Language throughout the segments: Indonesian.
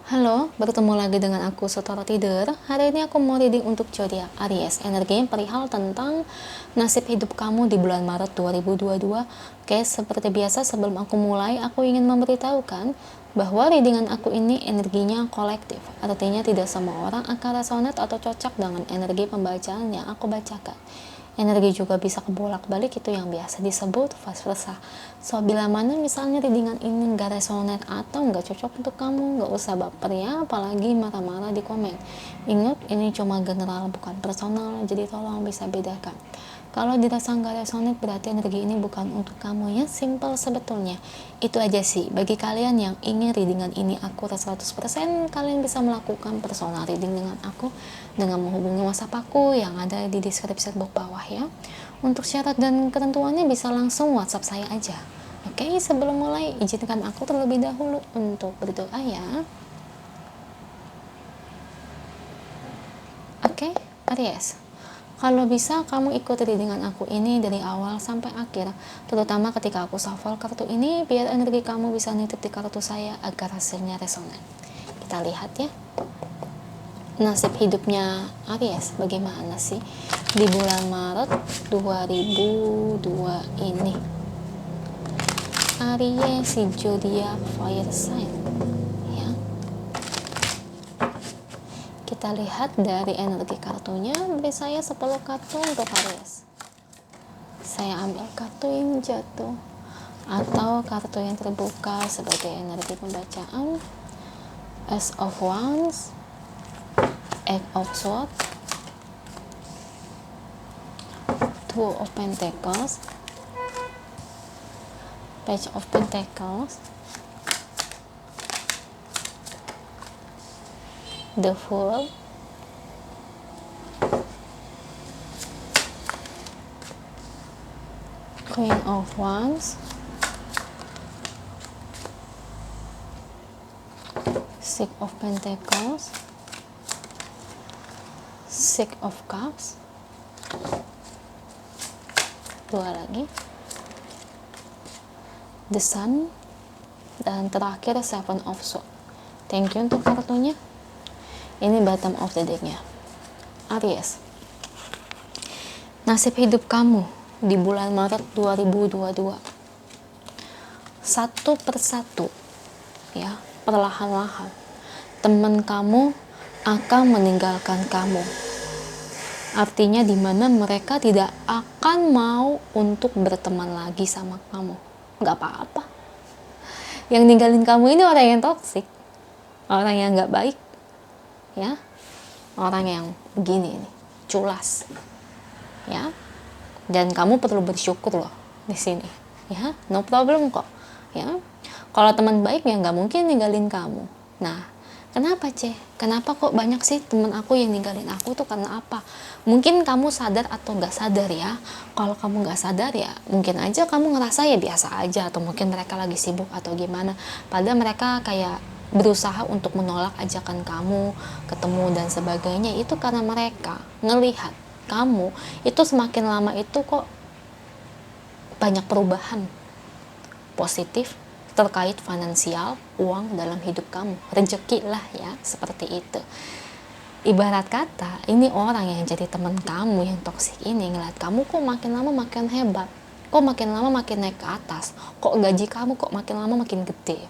Halo, bertemu lagi dengan aku Setara Tidur. Hari ini aku mau reading untuk zodiak Aries. Energi yang perihal tentang nasib hidup kamu di bulan Maret 2022. Oke, seperti biasa sebelum aku mulai, aku ingin memberitahukan bahwa readingan aku ini energinya kolektif. Artinya tidak semua orang akan resonate atau cocok dengan energi pembacaan yang aku bacakan. Energi juga bisa kebolak-balik, itu yang biasa disebut vice versa. So, bila mana misalnya readingan ini nggak resonate atau nggak cocok untuk kamu, nggak usah baper ya, apalagi marah-marah di komen. Ingat, ini cuma general bukan personal, jadi tolong bisa bedakan. Kalau dirasa nggak resonate berarti energi ini bukan untuk kamu ya, simple sebetulnya. Itu aja sih, bagi kalian yang ingin readingan ini akurat 100%, kalian bisa melakukan personal reading dengan aku dengan menghubungi WhatsApp aku yang ada di deskripsi box bawah ya. Untuk syarat dan ketentuannya bisa langsung WhatsApp saya aja. Oke, sebelum mulai izinkan aku terlebih dahulu untuk berdoa ya. Oke, Aries. Kalau bisa kamu ikuti readingan aku ini dari awal sampai akhir, terutama ketika aku shuffle kartu ini biar energi kamu bisa nitip di kartu saya agar hasilnya resonan. Kita lihat ya. Nasib hidupnya Aries bagaimana sih di bulan Maret 2002 ini. Aries si zodiak fire sign ya. Kita lihat dari energi kartunya, beri saya 10 kartu untuk Aries. Saya ambil kartu yang jatuh atau kartu yang terbuka sebagai energi pembacaan. Ace of Wands, Eight of Swords, Two of Pentacles, Page of Pentacles, The Fool, Queen of Wands, Six of Pentacles, Six of Cups, dua lagi, The Sun, dan terakhir Seven of Swords. Thank you untuk kartunya. Ini bottom of the deck-nya. Aries, nasib hidup kamu di bulan Maret 2022 satu persatu ya, perlahan-lahan teman kamu akan meninggalkan kamu. Artinya dimana mereka tidak akan mau untuk berteman lagi sama kamu. Gak apa-apa. Yang ninggalin kamu ini orang yang toksik, orang yang gak baik ya, orang yang begini nih, culas ya. Dan kamu perlu bersyukur loh di sini ya, no problem kok ya. Kalau teman baik ya nggak mungkin ninggalin kamu. Nah, kenapa kenapa kok banyak sih teman aku yang ninggalin aku tuh karena apa? Mungkin kamu sadar atau nggak sadar ya. Kalau kamu nggak sadar ya mungkin aja kamu ngerasa ya biasa aja, atau mungkin mereka lagi sibuk atau gimana, padahal mereka kayak berusaha untuk menolak ajakan kamu ketemu dan sebagainya. Itu karena mereka ngelihat kamu itu semakin lama itu kok banyak perubahan positif terkait finansial, uang dalam hidup kamu, rezeki lah ya, seperti itu. Ibarat kata ini orang yang jadi teman kamu yang toksik ini ngeliat kamu kok makin lama makin hebat, kok makin lama makin naik ke atas, kok gaji kamu kok makin lama makin gede.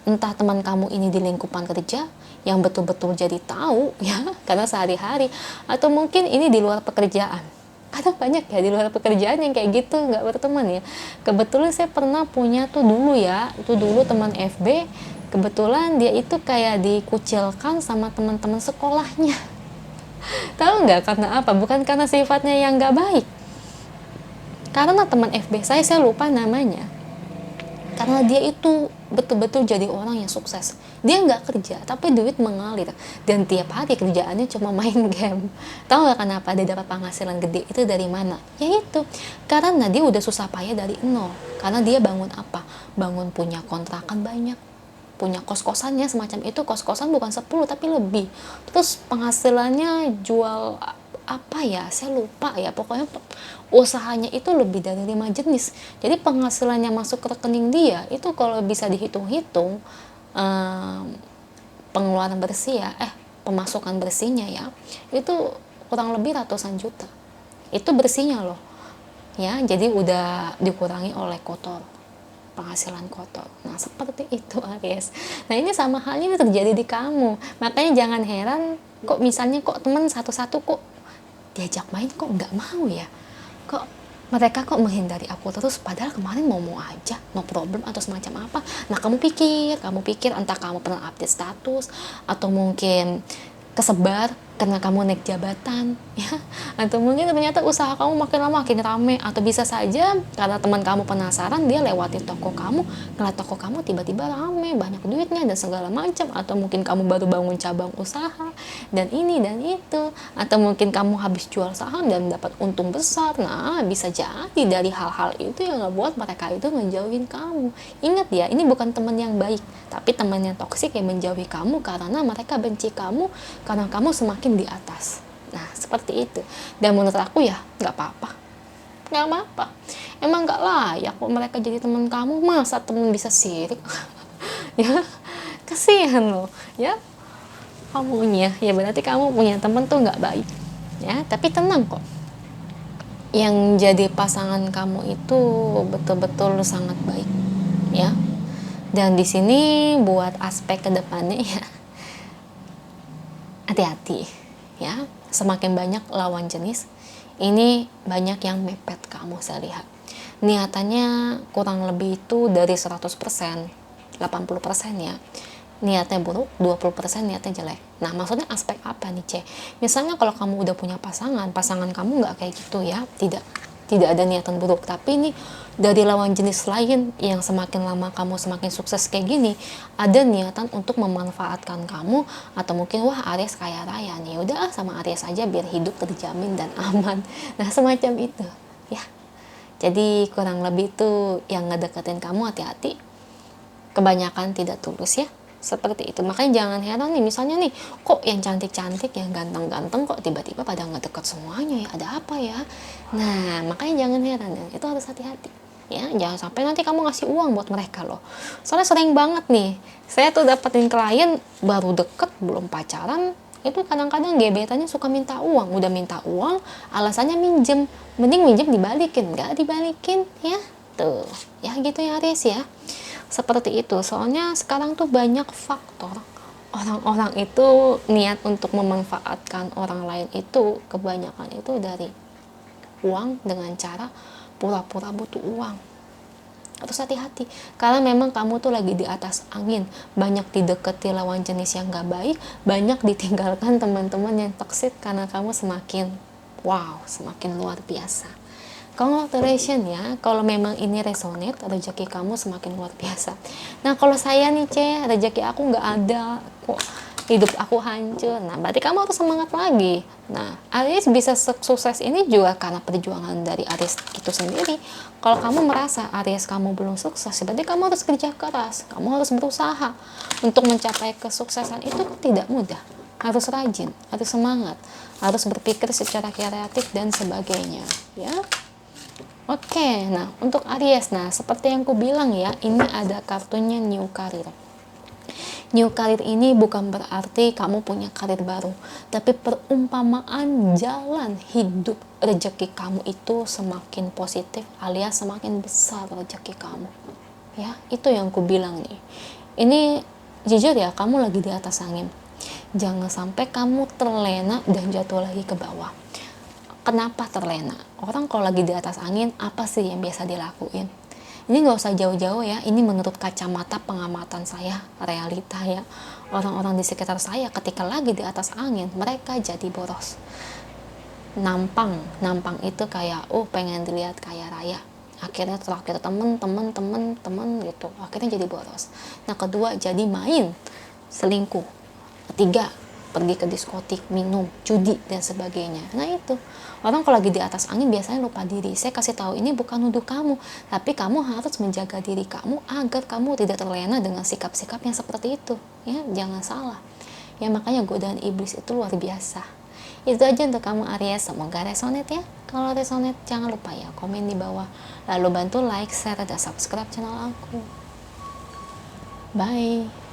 Entah teman kamu ini di lingkupan kerja yang betul-betul jadi tahu ya karena sehari-hari, atau mungkin ini di luar pekerjaan. Karena banyak ya di luar pekerjaan yang kayak gitu nggak berteman ya. Kebetulan saya pernah punya tuh dulu ya, itu dulu teman FB, kebetulan dia itu kayak dikucilkan sama teman-teman sekolahnya. Tahu nggak karena apa? Bukan karena sifatnya yang nggak baik, karena teman FB saya lupa namanya. Karena dia itu betul-betul jadi orang yang sukses. Dia nggak kerja, tapi duit mengalir. Dan tiap hari kerjaannya cuma main game. Tahu nggak kenapa dia dapat penghasilan gede? Itu dari mana? Ya itu, karena dia udah susah payah dari nol. Karena dia bangun apa? Bangun punya kontrakan banyak, punya kos-kosannya semacam itu. Kos-kosan bukan 10 tapi lebih. Terus penghasilannya jual apa ya, saya lupa ya, pokoknya usahanya itu lebih dari 5 jenis. Jadi penghasilannya masuk ke rekening dia itu kalau bisa dihitung-hitung, pengeluaran bersih ya, pemasukan bersihnya ya, itu kurang lebih ratusan juta. Itu bersihnya loh. Ya, jadi udah dikurangi oleh kotor, penghasilan kotor. Nah, seperti itu Aries. Nah, ini sama halnya ini terjadi di kamu. Makanya jangan heran kok misalnya kok teman satu-satu kok diajak main kok nggak mau ya. Kok mereka kok menghindari aku terus padahal kemarin mau aja, no problem atau semacam apa. Nah, kamu pikir entah kamu pernah update status atau mungkin kesebar karena kamu naik jabatan ya, atau mungkin ternyata usaha kamu makin lama makin rame, atau bisa saja karena teman kamu penasaran dia lewatin toko kamu, ngeliat toko kamu tiba-tiba rame banyak duitnya dan segala macam, atau mungkin kamu baru bangun cabang usaha dan ini dan itu, atau mungkin kamu habis jual saham dan dapat untung besar. Nah, bisa jadi dari hal-hal itu yang ngebuat mereka itu menjauhin kamu. Ingat ya, ini bukan teman yang baik, tapi teman yang toksik yang menjauhi kamu karena mereka benci kamu karena kamu semakin di atas. Nah, seperti itu. Dan menurut aku ya nggak apa-apa, emang nggak layak kok mereka jadi teman kamu. Masa teman bisa sirik? Ya, kasihan loh ya kamunya. Ya berarti kamu punya teman tuh nggak baik ya. Tapi tenang kok, yang jadi pasangan kamu itu betul-betul sangat baik ya. Dan di sini buat aspek kedepannya ya, hati-hati ya, semakin banyak lawan jenis ini banyak yang mepet kamu. Saya lihat niatannya kurang lebih itu dari 100%, 80% ya niatnya buruk, 20% niatnya jelek. Nah, maksudnya aspek apa nih, misalnya kalau kamu udah punya pasangan kamu nggak kayak gitu ya, tidak ada niatan buruk, tapi ini dari lawan jenis lain yang semakin lama kamu semakin sukses kayak gini, ada niatan untuk memanfaatkan kamu, atau mungkin wah Aries kaya raya nih, udah sama Aries aja biar hidup terjamin dan aman. Nah, semacam itu ya. Jadi kurang lebih tuh yang ngedeketin kamu hati-hati, kebanyakan tidak tulus ya. Seperti itu. Makanya jangan heran nih, misalnya nih kok yang cantik-cantik, yang ganteng-ganteng kok tiba-tiba pada ngedeket semuanya ya, ada apa ya. Nah, makanya jangan heran ya, itu harus hati-hati ya, jangan sampai nanti kamu ngasih uang buat mereka loh. Soalnya sering banget nih saya tuh dapetin klien baru deket belum pacaran itu kadang-kadang gebetannya suka minta uang, udah minta uang alasannya minjem, mending minjem dibalikin, nggak dibalikin ya. Tuh ya gitu ya Aries ya, seperti itu. Soalnya sekarang tuh banyak faktor orang-orang itu niat untuk memanfaatkan orang lain itu, kebanyakan itu dari uang dengan cara pura-pura butuh uang. Harus hati-hati karena memang kamu tuh lagi di atas angin, banyak dideketi lawan jenis yang gak baik, banyak ditinggalkan teman-teman yang toksik karena kamu semakin wow, semakin luar biasa. Congratulations ya, kalau memang ini resonate, rezeki kamu semakin luar biasa. Nah, kalau saya nih rezeki aku nggak ada, kok hidup aku hancur. Nah, berarti kamu harus semangat lagi. Nah, Aries bisa sukses ini juga karena perjuangan dari Aries itu sendiri. Kalau kamu merasa Aries kamu belum sukses, berarti kamu harus kerja keras, kamu harus berusaha untuk mencapai kesuksesan. Itu tidak mudah, harus rajin, harus semangat, harus berpikir secara kreatif dan sebagainya ya. Oke, nah untuk Aries, nah seperti yang ku bilang ya, ini ada kartunya new career. New career ini bukan berarti kamu punya karir baru, tapi perumpamaan jalan hidup rezeki kamu itu semakin positif alias semakin besar rezeki kamu. Ya, itu yang ku bilang nih. Ini jujur ya, kamu lagi di atas angin. Jangan sampai kamu terlena dan jatuh lagi ke bawah. Kenapa terlena? Orang kalau lagi di atas angin, apa sih yang biasa dilakuin? Ini nggak usah jauh-jauh ya, ini menurut kacamata pengamatan saya, realita ya. Orang-orang di sekitar saya ketika lagi di atas angin, mereka jadi boros. Nampang itu kayak, pengen dilihat kaya raya. Akhirnya terakhir temen gitu, akhirnya jadi boros. Nah, kedua jadi main, selingkuh. Ketiga, pergi ke diskotik, minum, judi, dan sebagainya. Nah itu, orang kalau lagi di atas angin biasanya lupa diri. Saya kasih tahu ini bukan nuduh kamu, tapi kamu harus menjaga diri kamu agar kamu tidak terlena dengan sikap-sikap yang seperti itu. Ya, jangan salah. Ya, makanya godaan iblis itu luar biasa. Itu aja untuk kamu Aries, semoga resonate ya. Kalau resonate jangan lupa ya komen di bawah. Lalu bantu like, share, dan subscribe channel aku. Bye.